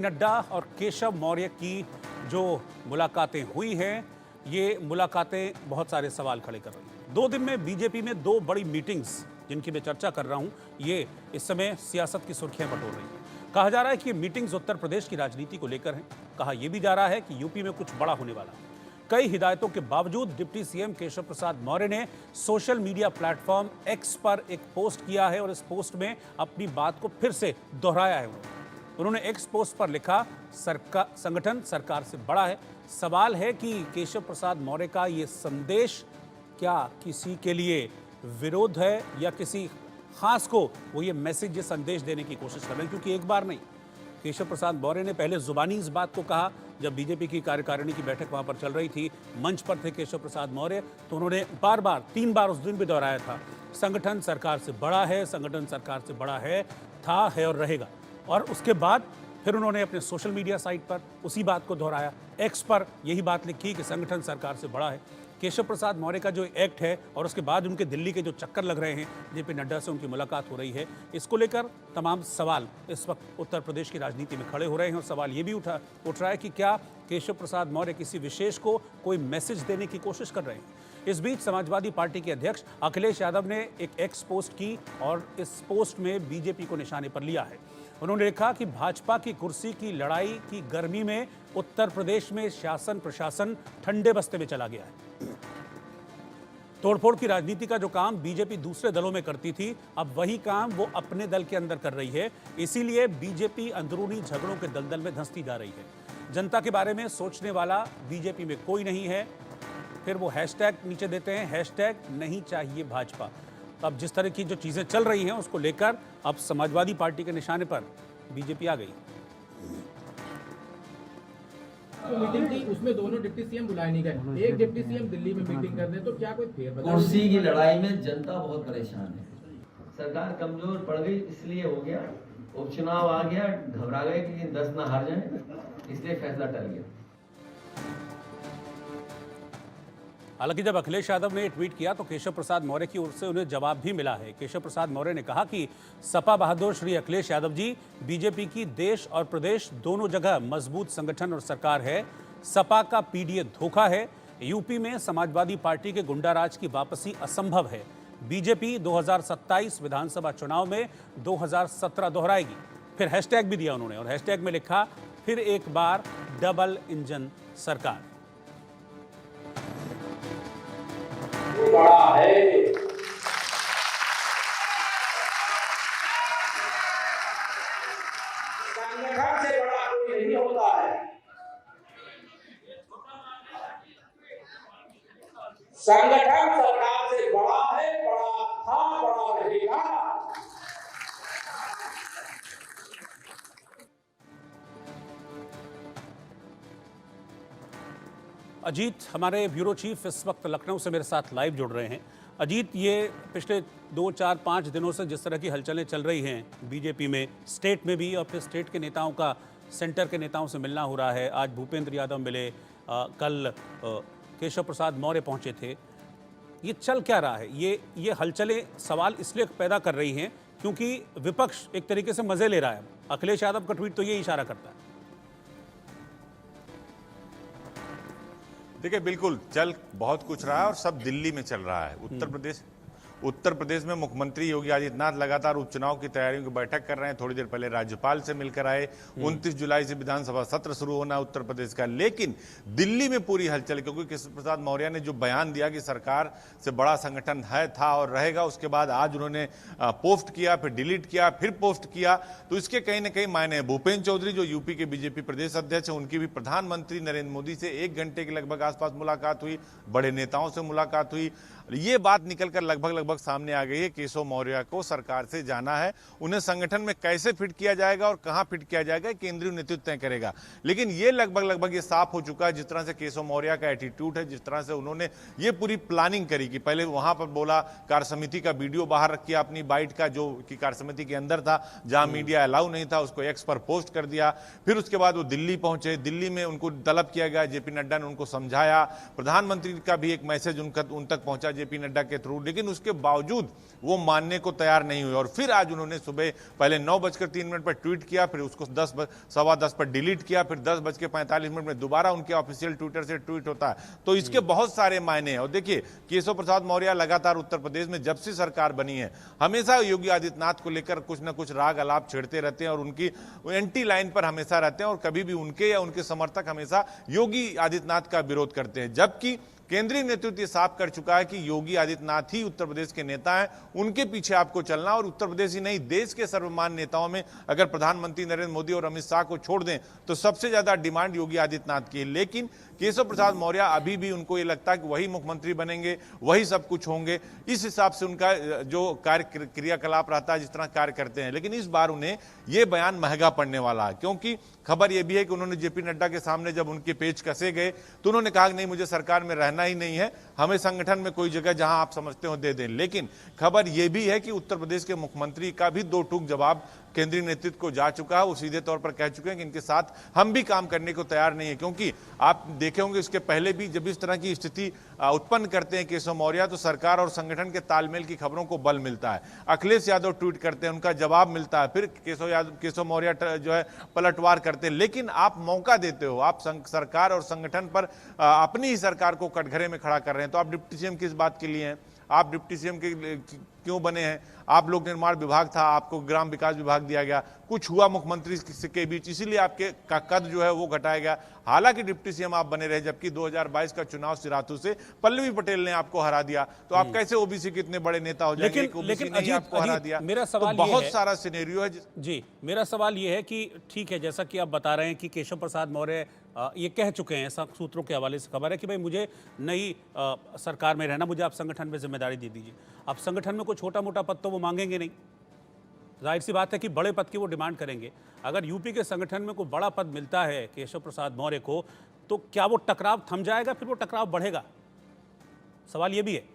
नड्डा और केशव मौर्य की जो मुलाकातें हुई हैं, ये मुलाकातें बहुत सारे सवाल खड़े कर रही हैं। 2 दिन में बीजेपी में 2 बड़ी मीटिंग्स जिनकी मैं चर्चा कर रहा हूं, ये इस समय सियासत की सुर्खियां बटोर रही हैं। कहा जा रहा है कि ये मीटिंग्स उत्तर प्रदेश की राजनीति को लेकर हैं। कहा यह भी जा रहा है कि यूपी में कुछ बड़ा होने वाला है। कई हिदायतों के बावजूद डिप्टी सीएम केशव प्रसाद मौर्य ने सोशल मीडिया प्लेटफॉर्म एक्स पर एक पोस्ट किया है और इस पोस्ट में अपनी बात को फिर से दोहराया है। उन्होंने एक्स पोस्ट पर लिखा, संगठन सरकार से बड़ा है। सवाल है कि केशव प्रसाद मौर्य का ये संदेश क्या किसी के लिए विरोध है या किसी खास को वो ये मैसेज, ये संदेश देने की कोशिश कर रहे हैं। क्योंकि एक बार नहीं, केशव प्रसाद मौर्य ने पहले जुबानी इस बात को कहा जब बीजेपी की कार्यकारिणी की बैठक वहां पर चल रही थी, मंच पर थे केशव प्रसाद मौर्य, तो उन्होंने बार बार 3 बार उस दिन भी दोहराया था, संगठन सरकार से बड़ा है, संगठन सरकार से बड़ा है, था, है और रहेगा। और उसके बाद फिर उन्होंने अपने सोशल मीडिया साइट पर उसी बात को दोहराया, एक्स पर यही बात लिखी कि संगठन सरकार से बड़ा है। केशव प्रसाद मौर्य का जो एक्ट है और उसके बाद उनके दिल्ली के जो चक्कर लग रहे हैं, जेपी नड्डा से उनकी मुलाकात हो रही है, इसको लेकर तमाम सवाल इस वक्त उत्तर प्रदेश की राजनीति में खड़े हो रहे हैं। और सवाल ये भी उठ रहा है कि क्या केशव प्रसाद मौर्य किसी विशेष को कोई मैसेज देने की कोशिश कर रहे हैं। इस बीच समाजवादी पार्टी के अध्यक्ष अखिलेश यादव ने एक एक्स पोस्ट की और इस पोस्ट में बीजेपी को निशाने पर लिया है। उन्होंने लिखा कि भाजपा की कुर्सी की लड़ाई की गर्मी में उत्तर प्रदेश में शासन प्रशासन ठंडे बस्ते में चला गया है। तोड़फोड़ की राजनीति का जो काम बीजेपी दूसरे दलों में करती थी, अब वही काम वो अपने दल के अंदर कर रही है। इसीलिए बीजेपी अंदरूनी झगड़ों के दलदल में धंसती जा रही है। जनता के बारे में सोचने वाला बीजेपी में कोई नहीं है। फिर वो हैशटैग नीचे देते हैं, हैशटैग नहीं चाहिए भाजपा। अब जिस तरह की जो चीजें चल रही हैं उसको लेकर अब समाजवादी पार्टी के निशाने पर बीजेपी आ गई। तो मीटिंग थी, उसमें दोनों डिप्टी सीएम बुलाए नहीं गए। एक डिप्टी सीएम दिल्ली में मीटिंग कर दें तो क्या कोई फेरबदल? कुर्सी की लड़ाई में जनता बहुत परेशान है। सरकार कमजोर पड़ गई, इसलिए हो गया। उपचुनाव आ गया, घबरा गए कि 10 ना हार जाए, इसलिए फैसला टल गया। हालांकि जब अखिलेश यादव ने ट्वीट किया तो केशव प्रसाद मौर्य की ओर से उन्हें जवाब भी मिला है। केशव प्रसाद मौर्य ने कहा कि सपा बहादुर श्री अखिलेश यादव जी, बीजेपी की देश और प्रदेश दोनों जगह मजबूत संगठन और सरकार है। सपा का पीडीए धोखा है। यूपी में समाजवादी पार्टी के गुंडाराज की वापसी असंभव है। बीजेपी 2027 विधानसभा चुनाव में 2017 दोहराएगी। फिर हैशटैग भी दिया उन्होंने और हैशटैग में लिखा, फिर एक बार डबल इंजन सरकार। बड़ा है, संगठन से बड़ा कोई नहीं होता है। संगठन सरकार से बड़ा है, बड़ा था, बड़ा रहेगा। अजीत, हमारे ब्यूरो चीफ इस वक्त लखनऊ से मेरे साथ लाइव जुड़ रहे हैं। अजीत, ये पिछले 2, 4, 5 दिनों से जिस तरह की हलचलें चल रही हैं बीजेपी में, स्टेट में भी, और फिर स्टेट के नेताओं का सेंटर के नेताओं से मिलना हो रहा है। आज भूपेंद्र यादव मिले, कल केशव प्रसाद मौर्य पहुंचे थे। ये चल क्या रहा है? ये हलचलें सवाल इसलिए पैदा कर रही हैं क्योंकि विपक्ष एक तरीके से मजे ले रहा है। अखिलेश यादव का ट्वीट तो ये इशारा करता है। देखिए, बिल्कुल चल बहुत कुछ रहा है और सब दिल्ली में चल रहा है। उत्तर प्रदेश में मुख्यमंत्री योगी आदित्यनाथ लगातार उपचुनाव की तैयारियों की बैठक कर रहे हैं। थोड़ी देर पहले राज्यपाल से मिलकर आए। 29 जुलाई से विधानसभा सत्र शुरू होना है उत्तर प्रदेश का। लेकिन दिल्ली में पूरी हलचल, क्योंकि केशव प्रसाद मौर्य ने जो बयान दिया कि सरकार से बड़ा संगठन है, था और रहेगा, उसके बाद आज उन्होंने पोस्ट किया, फिर डिलीट किया, फिर पोस्ट किया, तो इसके कहीं ना कहीं मायने हैं। भूपेंद्र चौधरी जो यूपी के बीजेपी प्रदेश अध्यक्ष हैं, उनकी भी प्रधानमंत्री नरेंद्र मोदी से 1 घंटे के लगभग आसपास मुलाकात हुई, बड़े नेताओं से मुलाकात हुई। ये बात निकलकर लगभग सामने आ गई है, केशव मौर्य को सरकार से जाना है। उन्हें संगठन में कैसे फिट किया जाएगा और कहां फिट किया जाएगा, केंद्रीय नेतृत्व तय करेगा। लेकिन ये लगभग ये साफ हो चुका है, जिस तरह से केशव मौर्य का एटीट्यूड है, जिस तरह से उन्होंने ये पूरी प्लानिंग करी कि पहले वहां पर बोला, कार्य समिति का वीडियो बाहर रख किया अपनी बाइट का, जो कि कार्य समिति के अंदर था, जहां मीडिया अलाउ नहीं था, उसको एक्स पर पोस्ट कर दिया। फिर उसके बाद वो दिल्ली पहुंचे। दिल्ली में उनको तलब किया गया, जेपी नड्डा ने उनको समझाया। प्रधानमंत्री का भी एक मैसेज उन तक पहुंचा जेपी नड्डा के थ्रू। लेकिन उसके बावजूद वो मानने को तैयार नहीं हुए। और फिर आज उन्होंने सुबह पहले 9:03 पर ट्वीट किया, फिर उसको 10:15 पर डिलीट किया, फिर 10:45 में दोबारा उनके ऑफिशियल ट्विटर से ट्वीट होता है। तो इसके बहुत सारे मायने हैं। और देखिए, केशव प्रसाद मौर्य लगातार उत्तर प्रदेश में जब से सरकार बनी है हमेशा योगी आदित्यनाथ को लेकर कुछ ना कुछ राग अलाप छेड़ते रहते हैं और उनकी एंटी लाइन पर हमेशा रहते हैं और कभी भी उनके या उनके समर्थक हमेशा योगी आदित्यनाथ का विरोध करते हैं। जबकि केंद्रीय नेतृत्व ये साफ कर चुका है कि योगी आदित्यनाथ ही उत्तर प्रदेश के नेता हैं, उनके पीछे आपको चलना। और उत्तर प्रदेश ही नहीं, देश के सर्वमान्य नेताओं में अगर प्रधानमंत्री नरेंद्र मोदी और अमित शाह को छोड़ दें तो सबसे ज्यादा डिमांड योगी आदित्यनाथ की है। लेकिन केशव प्रसाद मौर्य अभी भी उनको ये लगता है कि वही मुख्यमंत्री बनेंगे, वही सब कुछ होंगे, इस हिसाब से उनका जो कार्य क्रियाकलाप रहता है, जिस तरह कार्य करते हैं। लेकिन इस बार उन्हें यह बयान महंगा पड़ने वाला है, क्योंकि खबर यह भी है कि उन्होंने जेपी नड्डा के सामने जब उनके पेच कसे गए तो उन्होंने कहा कि नहीं, मुझे सरकार में रहना ही नहीं है, हमें संगठन में कोई जगह जहां आप समझते हो दे दें। लेकिन खबर यह भी है कि उत्तर प्रदेश के मुख्यमंत्री का भी दो टूक जवाब केंद्रीय नेतृत्व को जा चुका है। वो सीधे तौर पर कह चुके हैं कि इनके साथ हम भी काम करने को तैयार नहीं है। क्योंकि आप देखे होंगे इसके पहले भी जब इस तरह की स्थिति उत्पन्न करते हैं केशव मौर्य, तो सरकार और संगठन के तालमेल की खबरों को बल मिलता है। अखिलेश यादव ट्वीट करते हैं, उनका जवाब मिलता है, फिर केशव मौर्य जो है पलटवार करते हैं। लेकिन आप मौका देते हो, आप सरकार और संगठन पर अपनी ही सरकार को कटघरे में खड़ा कर रहे हैं। तो आप डिप्टी सीएम किस बात के लिए हैं? आप डिप्टी सीएम के क्यों बने हैं? आप लोक निर्माण विभाग था, आपको ग्राम विकास विभाग दिया गया, कुछ हुआ मुख्यमंत्री के बीच, इसीलिए आपके का कद जो है वो घटाया गया। हालांकि डिप्टी सीएम आप बने रहे, जबकि 2022 का चुनाव सिराथू से पल्लवी पटेल ने आपको हरा दिया। तो आप कैसे ओबीसी के इतने बड़े नेता हो जाएंगे? लेकिन आपको हरा दिया। मेरा सवाल तो बहुत सारा सिनेरियो है जी। मेरा सवाल ये है कि ठीक है, जैसा कि आप बता रहे हैं कि केशव प्रसाद मौर्य ये कह चुके हैं, ऐसा सूत्रों के हवाले से खबर है कि भाई मुझे नई सरकार में रहना, मुझे आप संगठन में जिम्मेदारी दे दीजिए। अब संगठन में कोई छोटा मोटा पद तो वो मांगेंगे नहीं, जाहिर सी बात है कि बड़े पद की वो डिमांड करेंगे। अगर यूपी के संगठन में कोई बड़ा पद मिलता है केशव प्रसाद मौर्य को, तो क्या वो टकराव थम जाएगा, फिर वो टकराव बढ़ेगा? सवाल ये भी है।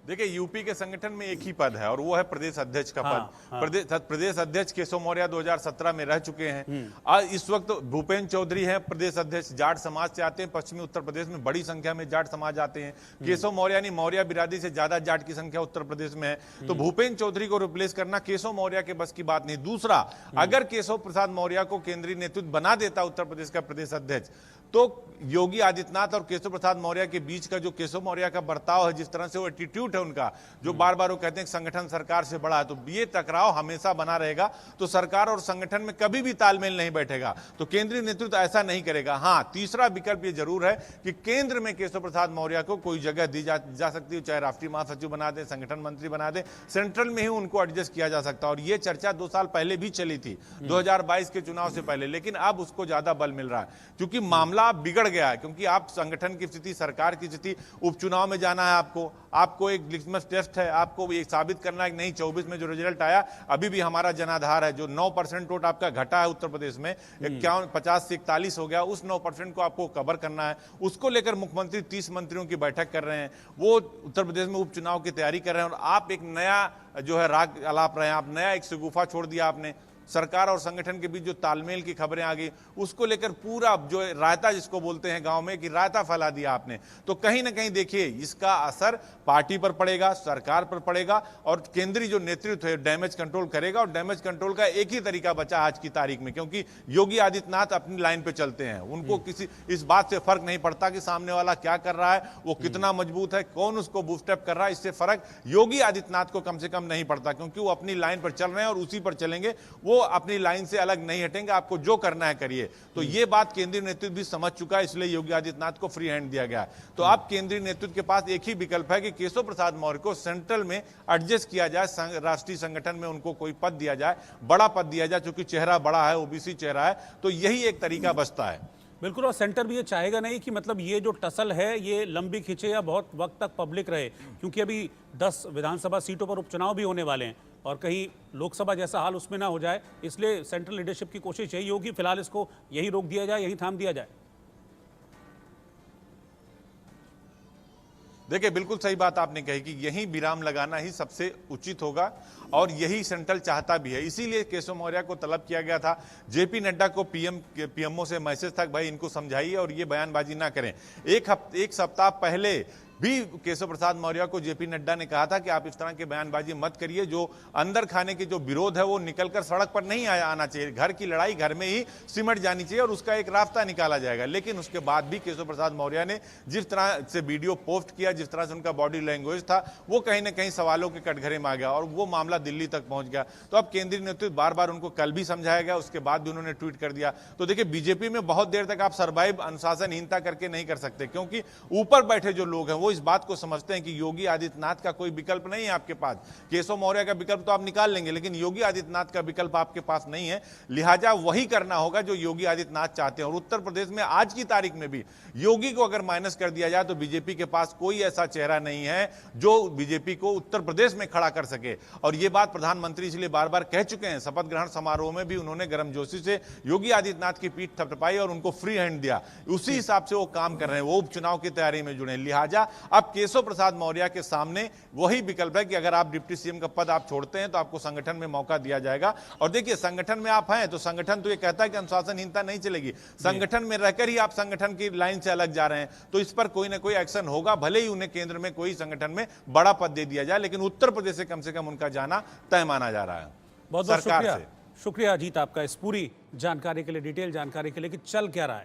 देखिए, यूपी के संगठन में एक ही पद है और वो है प्रदेश अध्यक्ष का पद। प्रदेश अध्यक्ष केशव मौर्य 2017 में रह चुके हैं। आज इस वक्त भूपेन्द्र चौधरी हैं प्रदेश अध्यक्ष, जाट समाज से आते हैं। पश्चिमी उत्तर प्रदेश में बड़ी संख्या में जाट समाज आते हैं। केशव मौर्य यानी मौर्य बिरादरी से ज्यादा जाट की संख्या उत्तर प्रदेश में है। तो भूपेन्द्र चौधरी को रिप्लेस करना केशव मौर्य के बस की बात नहीं। दूसरा, अगर केशव प्रसाद मौर्य को केंद्रीय नेतृत्व बना देता उत्तर प्रदेश का प्रदेश अध्यक्ष, तो योगी आदित्यनाथ और केशव प्रसाद मौर्य के बीच का जो केशव मौर्य का बर्ताव है, जिस तरह से वो एटीट्यूड है उनका, जो बार बार वो कहते हैं कि संगठन सरकार से बड़ा है, तो ये टकराव हमेशा बना रहेगा। तो सरकार और संगठन में कभी भी तालमेल नहीं बैठेगा। तो केंद्रीय नेतृत्व ऐसा नहीं करेगा। हाँ, तीसरा विकल्प ये जरूर है कि केंद्र में केशव प्रसाद मौर्य को कोई जगह दी जा सकती है, चाहे राष्ट्रीय महासचिव बना दे, संगठन मंत्री बना दे, सेंट्रल में ही उनको एडजस्ट किया जा सकता है। और ये चर्चा 2 साल पहले भी चली थी, 2022 के चुनाव से पहले। लेकिन अब उसको ज्यादा बल मिल रहा है, क्योंकि मामला बिगड़ गया है। क्योंकि आप संगठन की स्थिति, सरकार की स्थिति, उपचुनाव में जाना है, आपको एक लिटमस टेस्ट है, आपको ये साबित करना है कि नहीं, 24 में जो रिजल्ट आया अभी भी हमारा जनाधार है। जो 9% वोट आपका घटा है उत्तर प्रदेश में, 50 से 41 हो गया, उस 9% को आपको कवर करना है। उसको लेकर मुख्यमंत्री 30 मंत्रियों की बैठक कर रहे हैं, वो उत्तर प्रदेश में उपचुनाव की तैयारी कर रहे हैं। और आप एक नया जो है राग अलाप रहे हैं, आप नया एक शगुफा छोड़ दिया आपने। सरकार और संगठन के बीच जो तालमेल की खबरें आ गई, उसको लेकर पूरा जो रायता, जिसको बोलते हैं गांव में, कि रायता फैला दिया आपने। तो कहीं ना कहीं देखिए, इसका असर पार्टी पर पड़ेगा, सरकार पर पड़ेगा, और केंद्रीय जो नेतृत्व है डैमेज कंट्रोल करेगा। और डैमेज कंट्रोल का एक ही तरीका बचा आज की तारीख में, क्योंकि योगी आदित्यनाथ अपनी लाइन पे चलते हैं। उनको किसी इस बात से फर्क नहीं पड़ता कि सामने वाला क्या कर रहा है, वो कितना मजबूत है, कौन उसको बूस्टअप कर रहा है। इससे फर्क योगी आदित्यनाथ को कम से कम नहीं पड़ता, क्योंकि वो अपनी लाइन पर चल रहे हैं और उसी पर चलेंगे। वो अपनी लाइन से अलग नहीं हटेंगे, आपको जो करना है करिए। तो ये बात केंद्रीय नेतृत्व भी समझ चुका है, इसलिए योगी आदित्यनाथ को फ्री हैंड दिया गया। तो अब केंद्रीय नेतृत्व के पास एक ही विकल्प है कि केशव प्रसाद मौर्य को सेंट्रल में एडजस्ट किया जाए, राष्ट्रीय संगठन में उनको कोई पद दिया जाए, बड़ा पद दिया जाए, क्योंकि चेहरा बड़ा है, ओबीसी चेहरा है। तो यही एक तरीका बचता है। बिल्कुल। और सेंटर भी ये चाहेगा नहीं कि मतलब ये जो टसल है ये लंबी खींचे या बहुत वक्त तक पब्लिक रहे, क्योंकि अभी 10 विधानसभा सीटों पर उपचुनाव भी होने वाले हैं और कहीं लोकसभा जैसा हाल उसमें ना हो जाए। इसलिए सेंट्रल लीडरशिप की कोशिश यही होगी, फिलहाल इसको यही रोक दिया जाए, यही थाम दिया जाए। देखिए, बिल्कुल सही बात आपने कही कि यही विराम लगाना ही सबसे उचित होगा, और यही सेंट्रल चाहता भी है। इसीलिए केशव मौर्य को तलब किया गया था। जेपी नड्डा को पीएमओ से मैसेज था, भाई इनको समझाइए और ये बयानबाजी ना करें। एक सप्ताह पहले भी केशव प्रसाद मौर्य को जेपी नड्डा ने कहा था कि आप इस तरह के बयानबाजी मत करिए, जो अंदर खाने की जो विरोध है वो निकलकर सड़क पर नहीं आना चाहिए, घर की लड़ाई घर में ही सिमट जानी चाहिए और उसका एक रास्ता निकाला जाएगा। लेकिन उसके बाद भी केशव प्रसाद मौर्य ने जिस तरह से वीडियो पोस्ट किया, जिस तरह से उनका बॉडी लैंग्वेज था, वो कहीं ना कहीं सवालों के कटघरे में आ गया और वो मामला दिल्ली तक पहुंच गया। तो अब केंद्रीय नेतृत्व बार बार उनको कल भी समझाया गया, उसके बाद भी उन्होंने ट्वीट कर दिया। तो देखिए, बीजेपी में बहुत देर तक आप सर्वाइव अनुशासनहीनता करके नहीं कर सकते, क्योंकि ऊपर बैठे जो लोग हैं वो इस बात को समझते हैं कि योगी आदित्यनाथ का कोई विकल्प नहीं है आपके पास। केशव मौर्य का विकल्प तो आप निकाल लेंगे, लेकिन योगी आदित्यनाथ का विकल्प आपके पास नहीं है। लिहाजा वही करना होगा जो योगी आदित्यनाथ चाहते हैं। और उत्तर प्रदेश में आज की तारीख में भी योगी को अगर माइनस कर दिया जाए तो बीजेपी के पास कोई ऐसा चेहरा नहीं है जो बीजेपी को उत्तर प्रदेश में खड़ा कर सके। और यह बात प्रधानमंत्री इसलिए बार बार कह चुके हैं, शपथ ग्रहण समारोह में भी उन्होंने गर्मजोशी से योगी आदित्यनाथ की पीठ थपथपाई और उनको फ्री हैंड दिया। उसी हिसाब से वो काम कर रहे हैं, वो उपचुनाव की तैयारी में जुड़े। लिहाजा अब केशव प्रसाद मौर्य के सामने वही विकल्प है कि अगर आप डिप्टी सीएम का पद आप छोड़ते हैं तो आपको संगठन में मौका दिया जाएगा। और देखिए, संगठन में आप हैं तो संगठन तो ये कहता है कि अनुशासनहीनता नहीं चलेगी। संगठन में रहकर ही आप संगठन की लाइन से अलग जा रहे हैं, तो इस पर कोई ना कोई एक्शन होगा, भले ही उन्हें केंद्र में कोई संगठन में बड़ा पद दे दिया जाए, लेकिन उत्तर प्रदेश से कम उनका जाना तय माना जा रहा है। बहुत बहुत शुक्रिया अजीत आपका इस पूरी जानकारी के लिए, डिटेल जानकारी के लिए कि चल क्या रहा है।